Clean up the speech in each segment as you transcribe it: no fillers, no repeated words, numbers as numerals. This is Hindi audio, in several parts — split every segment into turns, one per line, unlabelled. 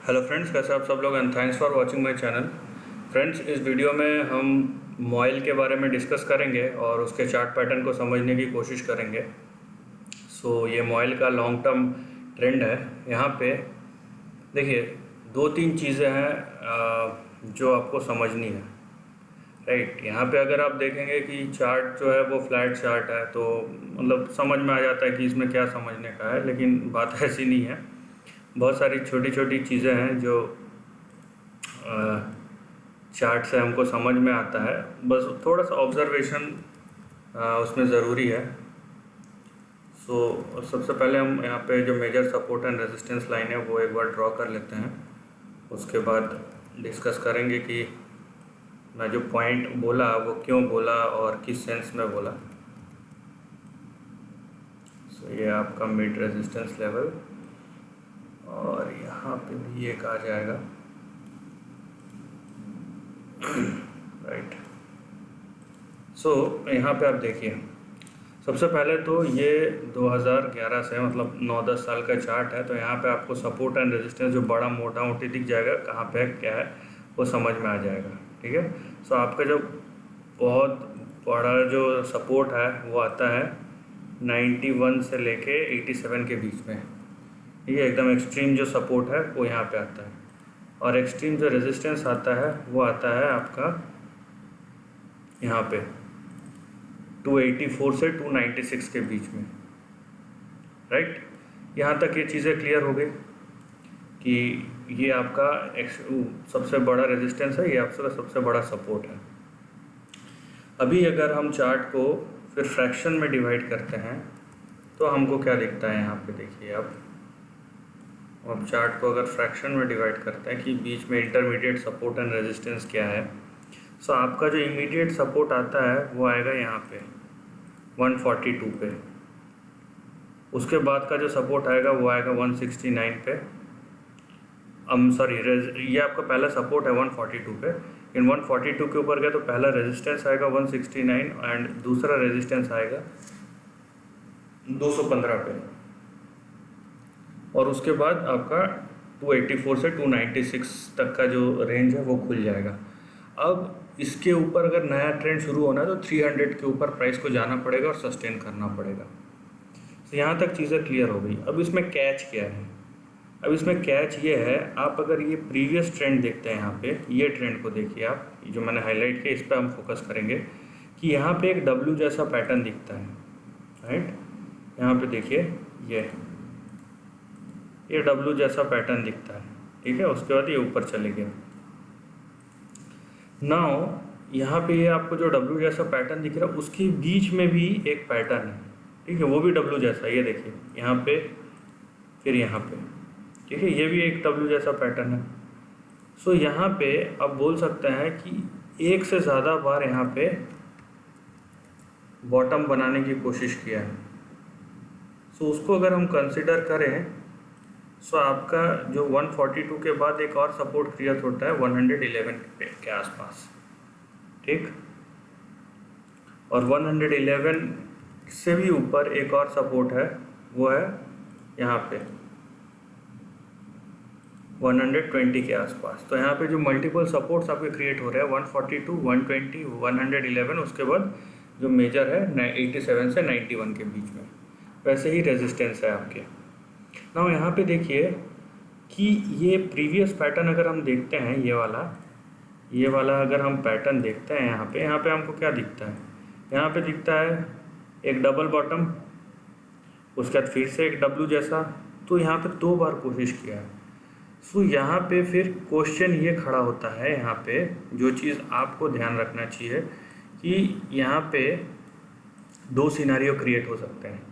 हेलो फ्रेंड्स, कैसे आप सब लोग and thanks for watching my channel. Friends, इस वीडियो में हम मॉइल के बारे में डिस्कस करेंगे और उसके चार्ट पैटर्न को समझने की कोशिश करेंगे। ये मॉइल का लॉन्ग टर्म ट्रेंड है। यहाँ पे देखिए दो तीन चीज़ें हैं जो आपको समझनी है, राइट। यहाँ पे अगर आप देखेंगे कि चार्ट जो है वो फ्लैट चार्ट है तो मतलब समझ में आ जाता है कि इसमें क्या समझने का है, लेकिन बात ऐसी नहीं है। बहुत सारी छोटी छोटी चीज़ें हैं जो चार्ट से हमको समझ में आता है, बस थोड़ा सा ऑब्जर्वेशन उसमें ज़रूरी है। सबसे पहले हम यहाँ पे जो major support and resistance line है वो एक बार ड्रॉ कर लेते हैं। उसके बाद डिस्कस करेंगे कि मैं जो पॉइंट बोला वो क्यों बोला और किस सेंस में बोला। ये आपका मिड रेजिस्टेंस लेवल और यहाँ पे भी एक आ जाएगा, राइट। यहाँ पे आप देखिए, सबसे पहले तो ये 2011 से मतलब 9-10 साल का चार्ट है। तो यहाँ पे आपको सपोर्ट एंड रेजिस्टेंस जो बड़ा मोटा मोटी दिख जाएगा, कहाँ पे क्या है वो समझ में आ जाएगा, ठीक है। आपका जो बहुत बड़ा जो सपोर्ट है वो आता है 91 से लेके 87 के बीच में। ये एकदम एक्सट्रीम जो सपोर्ट है वो यहाँ पे आता है, और एक्सट्रीम जो रेजिस्टेंस आता है वो आता है आपका यहाँ पे 284 से 296 के बीच में, राइट। यहाँ तक ये चीज़ें क्लियर हो गई कि ये आपका सबसे बड़ा रेजिस्टेंस है, ये आपका सबसे बड़ा सपोर्ट है। अभी अगर हम चार्ट को फिर फ्रैक्शन में डिवाइड करते हैं तो हमको क्या दिखता है। यहाँ पे देखिए अब चार्ट को अगर फ्रैक्शन में डिवाइड करते हैं कि बीच में इंटरमीडिएट सपोर्ट एंड रेजिस्टेंस क्या है। आपका जो इमीडिएट सपोर्ट आता है वो आएगा यहाँ पे 142 पे। उसके बाद का जो सपोर्ट आएगा वो आएगा 169 पे। ये आपका पहला सपोर्ट है 142 पे। इन 142 के ऊपर गया तो पहला रेजिस्टेंस आएगा 169 एंड दूसरा रेजिस्टेंस आएगा 215 पे, और उसके बाद आपका 284 से 296 तक का जो रेंज है वो खुल जाएगा। अब इसके ऊपर अगर नया ट्रेंड शुरू होना है तो 300 के ऊपर प्राइस को जाना पड़ेगा और सस्टेन करना पड़ेगा। यहाँ तक चीज़ें क्लियर हो गई। अब इसमें कैच क्या है। अब इसमें कैच ये है, आप अगर ये प्रीवियस ट्रेंड देखते हैं, यहाँ पे ये ट्रेंड को देखिए आप, जो मैंने हाईलाइट किया इस पर हम फोकस करेंगे कि यहाँ पे एक डब्ल्यू जैसा पैटर्न दिखता है, राइट। यहाँ पे देखिए ये डब्ल्यू जैसा पैटर्न दिखता है, ठीक है। उसके बाद ये ऊपर चले गए। नाउ यहाँ पे ये आपको जो डब्ल्यू जैसा पैटर्न दिख रहा है उसके बीच में भी एक पैटर्न है, ठीक है, वो भी डब्ल्यू जैसा। ये देखिए यहाँ पे, फिर यहाँ पे, ठीक है, ये भी एक डब्ल्यू जैसा पैटर्न है। यहाँ पे आप बोल सकते हैं कि एक से ज़्यादा बार यहाँ पे बॉटम बनाने की कोशिश किया है। उसको अगर हम कंसिडर करें आपका जो 142 के बाद एक और सपोर्ट क्रिएट होता है 111 के आसपास, ठीक। और 111 से भी ऊपर एक और सपोर्ट है, वो है यहाँ पे 120 के आसपास। तो यहाँ पे जो मल्टीपल सपोर्ट्स आपके क्रिएट हो रहे हैं 142, 120, 111, उसके बाद जो मेजर है 87 से 91 के बीच में, वैसे ही रेजिस्टेंस है आपके। नाउ यहाँ पे देखिए कि ये प्रीवियस पैटर्न अगर हम देखते हैं, ये वाला अगर हम पैटर्न देखते हैं यहाँ पे हमको क्या दिखता है। यहाँ पे दिखता है एक डबल बॉटम, उसके बाद फिर से एक डब्ल्यू जैसा। तो यहाँ पे 2 बार कोशिश किया है। यहाँ पे फिर क्वेश्चन ये खड़ा होता है, यहाँ पे जो चीज़ आपको ध्यान रखना चाहिए कि यहाँ पे 2 सिनेरियो क्रिएट हो सकते हैं।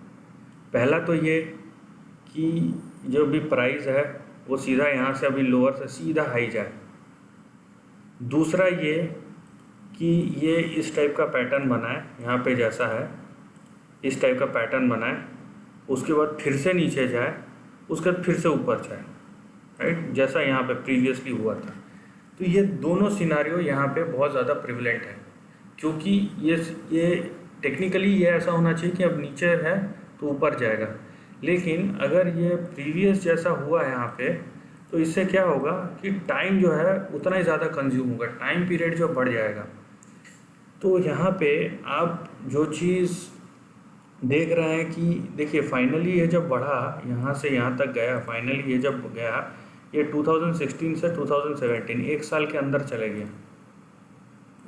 पहला तो ये कि जो भी प्राइस है वो सीधा यहाँ से अभी लोअर से सीधा हाई जाए। दूसरा ये कि ये इस टाइप का पैटर्न बनाए, यहाँ पे जैसा है इस टाइप का पैटर्न बनाए, उसके बाद फिर से नीचे जाए, उसके बाद फिर से ऊपर जाए, राइट, जैसा यहाँ पे प्रीवियसली हुआ था। तो ये दोनों सिनेरियो यहाँ पे बहुत ज़्यादा प्रिविलेंट है, क्योंकि ये टेक्निकली ये ऐसा होना चाहिए कि अब नीचे है तो ऊपर जाएगा, लेकिन अगर ये प्रीवियस जैसा हुआ है यहाँ पे तो इससे क्या होगा कि टाइम जो है उतना ही ज़्यादा कंज्यूम होगा, टाइम पीरियड जो बढ़ जाएगा। तो यहाँ पे आप जो चीज़ देख रहे हैं कि देखिए फाइनली ये जब बढ़ा यहाँ से यहाँ तक गया, फाइनली ये जब गया ये 2016 से 2017 एक साल के अंदर चले गया।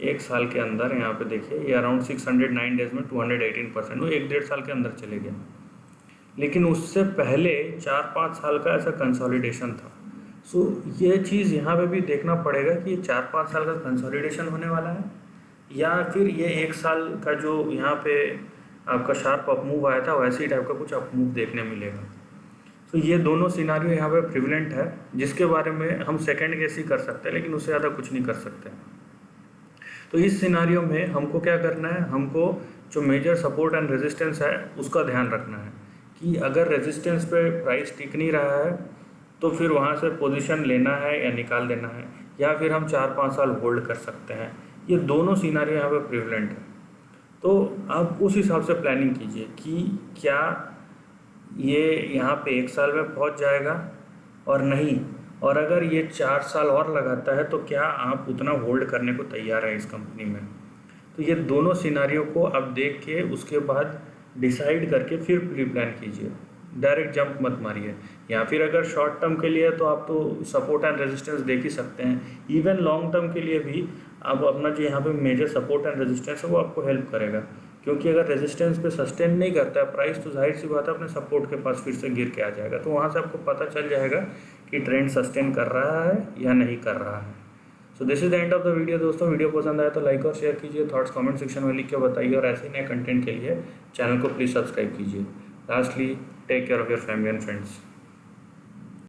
एक साल के अंदर यहाँ पे देखिए ये अराउंड 609 डेज में 218%, वो 1-1.5 साल के अंदर चले गया। लेकिन उससे पहले 4-5 साल का ऐसा कंसोलिडेशन था। सो ये चीज़ यहाँ पे भी देखना पड़ेगा कि ये 4-5 साल का कंसोलिडेशन होने वाला है या फिर ये 1 साल का जो यहाँ पे आपका शार्प अपमूव आया था वैसे ही टाइप का कुछ अपमूव देखने मिलेगा। तो ये दोनों सिनारियो यहाँ पे प्रिवलेंट है, जिसके बारे में हम सेकेंड गेस ही कर सकते हैं, लेकिन उससे ज़्यादा कुछ नहीं कर सकते। तो इस सिनारियो में हमको क्या करना है, हमको जो मेजर सपोर्ट एंड रेजिस्टेंस है उसका ध्यान रखना है कि अगर रेजिस्टेंस पे प्राइस टिक नहीं रहा है तो फिर वहाँ से पोजीशन लेना है या निकाल देना है, या फिर हम 4-5 साल होल्ड कर सकते हैं। ये दोनों सिनारियो यहाँ पे प्रिवलेंट है। तो आप उस हिसाब से प्लानिंग कीजिए कि क्या ये यहाँ पे 1 साल में पहुँच जाएगा और नहीं, और अगर ये 4 साल और लगाता है तो क्या आप उतना होल्ड करने को तैयार हैं इस कंपनी में। तो ये दोनों सिनारियो को आप देख के उसके बाद डिसाइड करके फिर प्री प्लान कीजिए, डायरेक्ट जंप मत मारिए। या फिर अगर शॉर्ट टर्म के लिए तो आप तो सपोर्ट एंड रेजिस्टेंस देख ही सकते हैं, इवन लॉन्ग टर्म के लिए भी आप अपना जो यहाँ पे मेजर सपोर्ट एंड रेजिस्टेंस है वो आपको हेल्प करेगा, क्योंकि अगर रेजिस्टेंस पे सस्टेन नहीं करता है प्राइस तो जाहिर सी बात है अपने सपोर्ट के पास फिर से गिर के आ जाएगा। तो वहाँ से आपको पता चल जाएगा कि ट्रेंड सस्टेन कर रहा है या नहीं कर रहा है। So this is the end of the video दोस्तों। वीडियो पसंद आया तो लाइक और शेयर कीजिए, थॉट्स कमेंट सेक्शन में लिख के बताइए, और ऐसे ही नए कंटेंट के लिए चैनल को प्लीज़ सब्सक्राइब कीजिए। Lastly, take care of your family and friends.